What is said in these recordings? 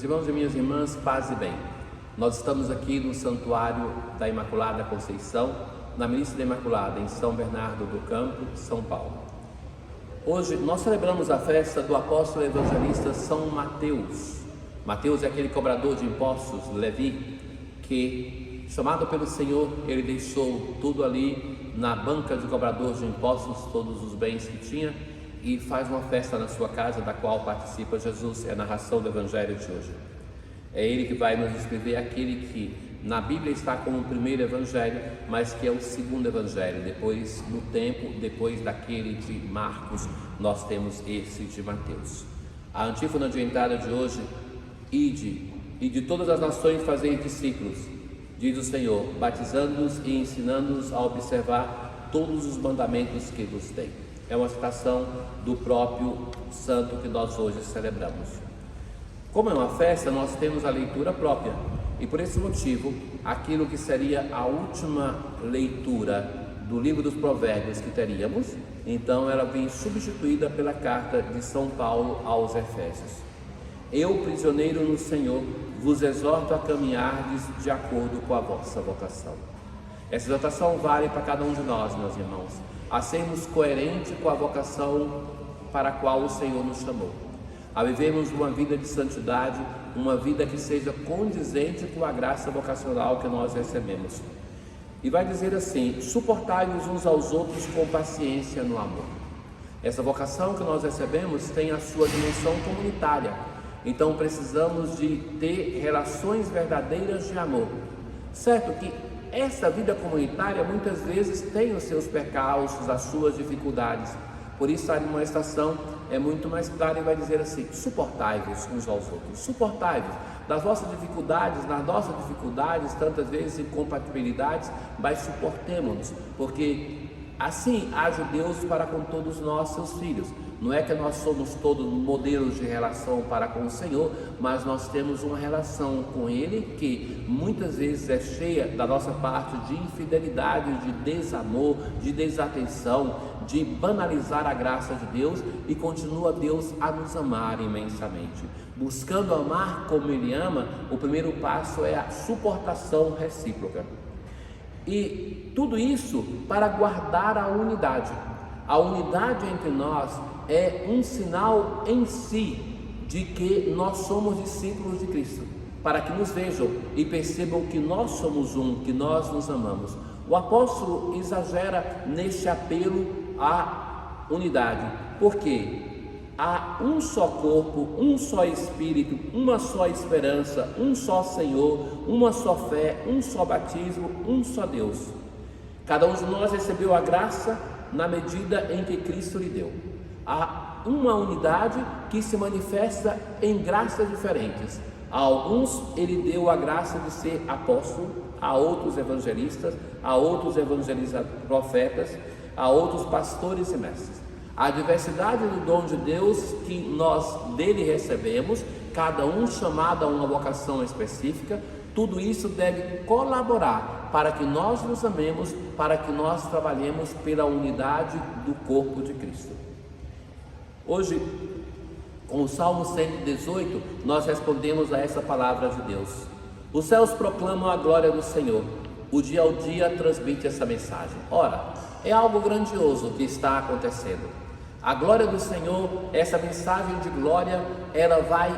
Meus irmãos e minhas irmãs, paz e bem. Nós estamos aqui no Santuário da Imaculada Conceição, na Milícia da Imaculada, em São Bernardo do Campo, São Paulo. Hoje nós celebramos a festa do apóstolo evangelista São Mateus. Mateus é aquele cobrador de impostos, Levi, que, chamado pelo Senhor, ele deixou tudo ali na banca de cobrador de impostos, todos os bens que tinha, e faz uma festa na sua casa, da qual participa Jesus. É a narração do Evangelho de hoje. É ele que vai nos escrever aquele que na Bíblia está como o primeiro Evangelho, mas que é o segundo Evangelho. Depois, no tempo, depois daquele de Marcos, nós temos esse de Mateus. A antífona de entrada de hoje: ide, e de todas as nações fazei discípulos, diz o Senhor, batizando-os e ensinando-os a observar todos os mandamentos que vos dei. É uma citação do próprio santo que nós hoje celebramos. Como é uma festa, nós temos a leitura própria, e por esse motivo, aquilo que seria a última leitura do livro dos Provérbios que teríamos, então ela vem substituída pela carta de São Paulo aos Efésios. Eu, prisioneiro no Senhor, vos exorto a caminhardes de acordo com a vossa vocação. Essa exortação vale para cada um de nós, meus irmãos, a sermos coerentes com a vocação para a qual o Senhor nos chamou, a vivermos uma vida de santidade, uma vida que seja condizente com a graça vocacional que nós recebemos. E vai dizer assim: suportai-vos uns aos outros com paciência no amor. Essa vocação que nós recebemos tem a sua dimensão comunitária, então precisamos de ter relações verdadeiras de amor. Certo que essa vida comunitária muitas vezes tem os seus percalços, as suas dificuldades. Por isso a admoestação é muito mais clara e vai dizer assim: suportai-vos uns aos outros. Suportai-vos das vossas dificuldades, nas nossas dificuldades, tantas vezes incompatibilidades, mas suportemos-nos, porque assim age Deus para com todos nós, seus filhos. Não é que nós somos todos modelos de relação para com o Senhor, mas nós temos uma relação com Ele que muitas vezes é cheia da nossa parte de infidelidade, de desamor, de desatenção, de banalizar a graça de Deus, e continua Deus a nos amar imensamente. Buscando amar como Ele ama, o primeiro passo é a suportação recíproca. E tudo isso para guardar a unidade. A unidade entre nós é um sinal em si de que nós somos discípulos de Cristo, para que nos vejam e percebam que nós somos um, que nós nos amamos. O apóstolo exagera neste apelo à unidade, porque há um só corpo, um só Espírito, uma só esperança, um só Senhor, uma só fé, um só batismo, um só Deus. Cada um de nós recebeu a graça na medida em que Cristo lhe deu. Há uma unidade que se manifesta em graças diferentes. A alguns Ele deu a graça de ser apóstolo, a outros evangelistas, a outros profetas, a outros pastores e mestres. A diversidade do dom de Deus que nós dele recebemos, cada um chamado a uma vocação específica, tudo isso deve colaborar para que nós nos amemos, para que nós trabalhemos pela unidade do corpo de Cristo. Hoje, com o Salmo 118, nós respondemos a essa palavra de Deus. Os céus proclamam a glória do Senhor, o dia ao dia transmite essa mensagem. Ora, é algo grandioso que está acontecendo. A glória do Senhor, essa mensagem de glória, ela vai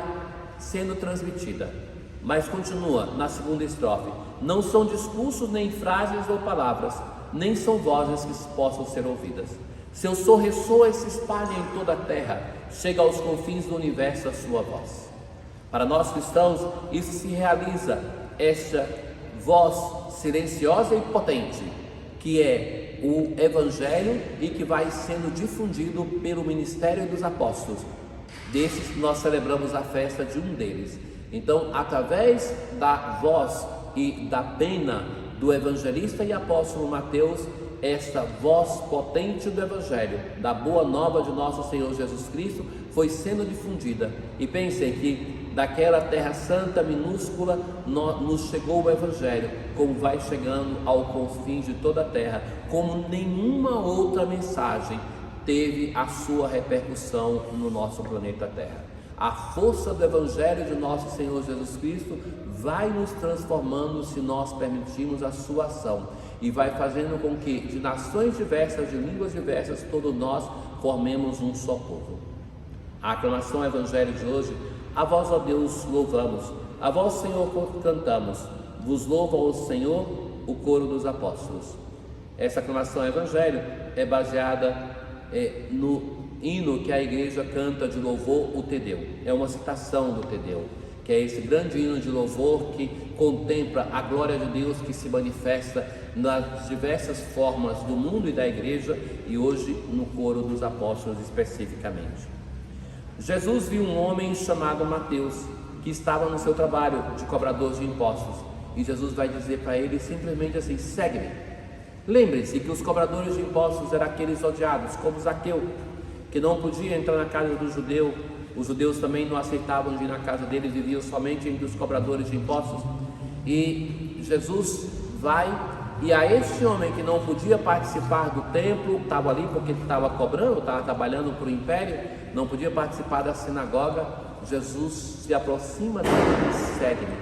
sendo transmitida. Mas continua na segunda estrofe: não são discursos, nem frases ou palavras, nem são vozes que possam ser ouvidas. Seu som ressoa e se espalha em toda a terra, chega aos confins do universo a sua voz. Para nós cristãos, isso se realiza, esta voz silenciosa e potente, que é o Evangelho e que vai sendo difundido pelo ministério dos apóstolos. Desses nós celebramos a festa de um deles. Então, através da voz e da pena do evangelista e apóstolo Mateus, esta voz potente do Evangelho, da boa nova de nosso Senhor Jesus Cristo, foi sendo difundida. E pensem que daquela terra santa minúscula nos chegou o Evangelho, como vai chegando ao confins de toda a terra, como nenhuma outra mensagem teve a sua repercussão no nosso planeta Terra. A força do Evangelho de nosso Senhor Jesus Cristo vai nos transformando se nós permitirmos a sua ação e vai fazendo com que de nações diversas, de línguas diversas, todos nós formemos um só povo. A aclamação ao Evangelho de hoje: a vós, ó Deus, louvamos, a vós, Senhor, cantamos, vos louva, ó Senhor, o coro dos apóstolos. Essa aclamação ao Evangelho é baseada no hino que a igreja canta de louvor, o Tedeu. É uma citação do Tedeu, que é esse grande hino de louvor que contempla a glória de Deus que se manifesta nas diversas formas do mundo e da igreja, e hoje no coro dos apóstolos especificamente. Jesus viu um homem chamado Mateus, que estava no seu trabalho de cobrador de impostos, e Jesus vai dizer para ele simplesmente assim: segue-me. Lembre-se que os cobradores de impostos eram aqueles odiados, como Zaqueu, que não podia entrar na casa do judeu. Os judeus também não aceitavam de ir na casa deles, viviam somente entre os cobradores de impostos. E Jesus vai, e a este homem que não podia participar do templo, estava ali porque estava cobrando, estava trabalhando para o império, não podia participar da sinagoga, Jesus se aproxima dele e segue-me.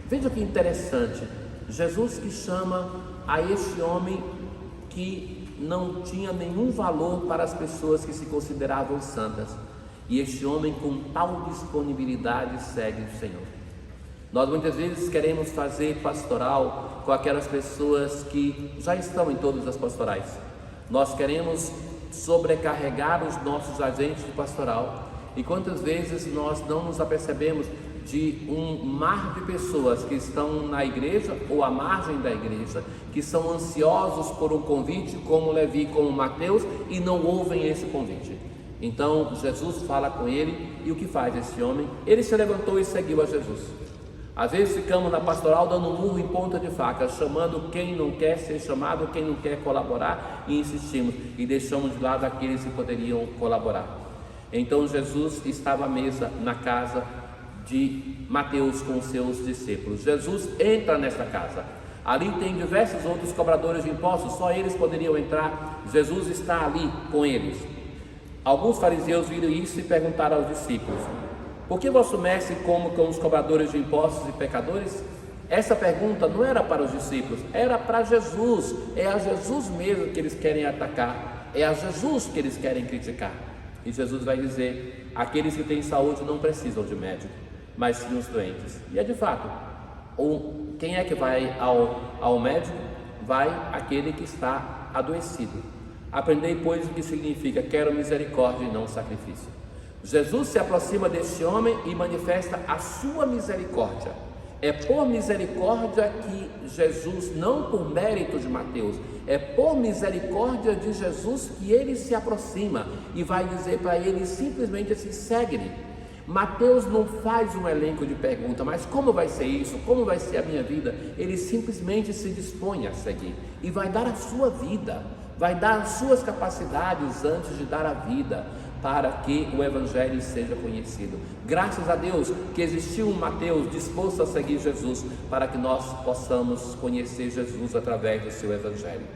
Veja que interessante, Jesus que chama a este homem que não tinha nenhum valor para as pessoas que se consideravam santas, e este homem com tal disponibilidade segue o Senhor. Nós muitas vezes queremos fazer pastoral com aquelas pessoas que já estão em todas as pastorais. Nós queremos sobrecarregar os nossos agentes de pastoral, e quantas vezes nós não nos apercebemos de um mar de pessoas que estão na igreja ou à margem da igreja, que são ansiosos por um convite, como Levi, como Mateus, e não ouvem esse convite. Então Jesus fala com ele, e o que faz esse homem? Ele se levantou e seguiu a Jesus. Às vezes ficamos na pastoral dando um murro em ponta de faca, chamando quem não quer ser chamado, quem não quer colaborar, e insistimos, e deixamos de lado aqueles que poderiam colaborar. Então Jesus estava à mesa na casa de Mateus com os seus discípulos. Jesus entra nesta casa. Ali tem diversos outros cobradores de impostos, só eles poderiam entrar. Jesus está ali com eles. Alguns fariseus viram isso e perguntaram aos discípulos: por que vosso mestre come com os cobradores de impostos e pecadores? Essa pergunta não era para os discípulos, era para Jesus. É a Jesus mesmo que eles querem atacar, é a Jesus que eles querem criticar. E Jesus vai dizer: aqueles que têm saúde não precisam de médico, mas sim os doentes. E é de fato, quem é que vai ao médico? Vai aquele que está adoecido. Aprendei, pois, o que significa: quero misericórdia e não sacrifício. Jesus se aproxima deste homem e manifesta a sua misericórdia. É por misericórdia que Jesus, não por mérito de Mateus, é por misericórdia de Jesus que ele se aproxima e vai dizer para ele simplesmente assim: segue-me. Mateus não faz um elenco de perguntas, mas como vai ser isso? Como vai ser a minha vida? Ele simplesmente se dispõe a seguir e vai dar a sua vida, vai dar as suas capacidades antes de dar a vida, para que o Evangelho seja conhecido. Graças a Deus que existiu um Mateus disposto a seguir Jesus, para que nós possamos conhecer Jesus através do seu Evangelho.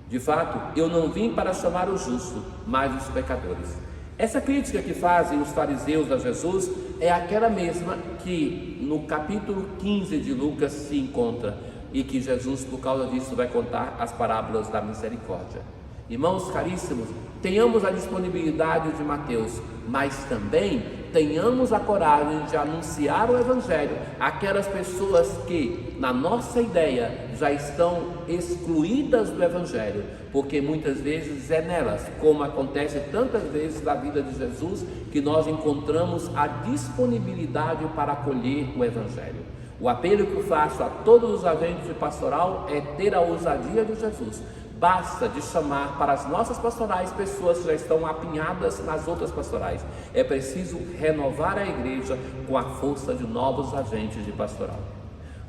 De fato, eu não vim para chamar o justo, mas os pecadores. Essa crítica que fazem os fariseus a Jesus é aquela mesma que no capítulo 15 de Lucas se encontra, e que Jesus, por causa disso, vai contar as parábolas da misericórdia. Irmãos caríssimos, tenhamos a disponibilidade de Mateus, mas também tenhamos a coragem de anunciar o Evangelho àquelas pessoas que, na nossa ideia, já estão excluídas do Evangelho, porque muitas vezes é nelas, como acontece tantas vezes na vida de Jesus, que nós encontramos a disponibilidade para acolher o Evangelho. O apelo que eu faço a todos os agentes de pastoral é ter a ousadia de Jesus. Basta de chamar para as nossas pastorais pessoas que já estão apinhadas nas outras pastorais. É preciso renovar a igreja com a força de novos agentes de pastoral.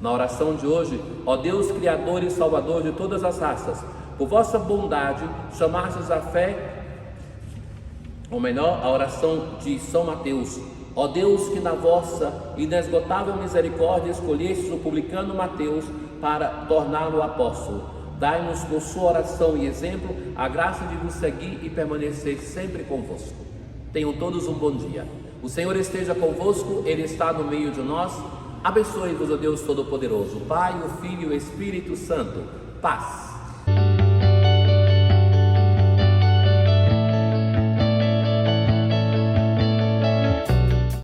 Na oração de hoje: ó Deus, Criador e Salvador de todas as raças, por vossa bondade chamastes a fé, ou melhor, a oração de São Mateus. Ó Deus, que na vossa inesgotável misericórdia escolhestes o publicano Mateus para torná-lo apóstolo. Dai-nos por sua oração e exemplo a graça de vos seguir e permanecer sempre convosco. Tenham todos um bom dia. O Senhor esteja convosco, Ele está no meio de nós. Abençoe-vos o Deus Todo-Poderoso, o Pai, o Filho e o Espírito Santo. Paz.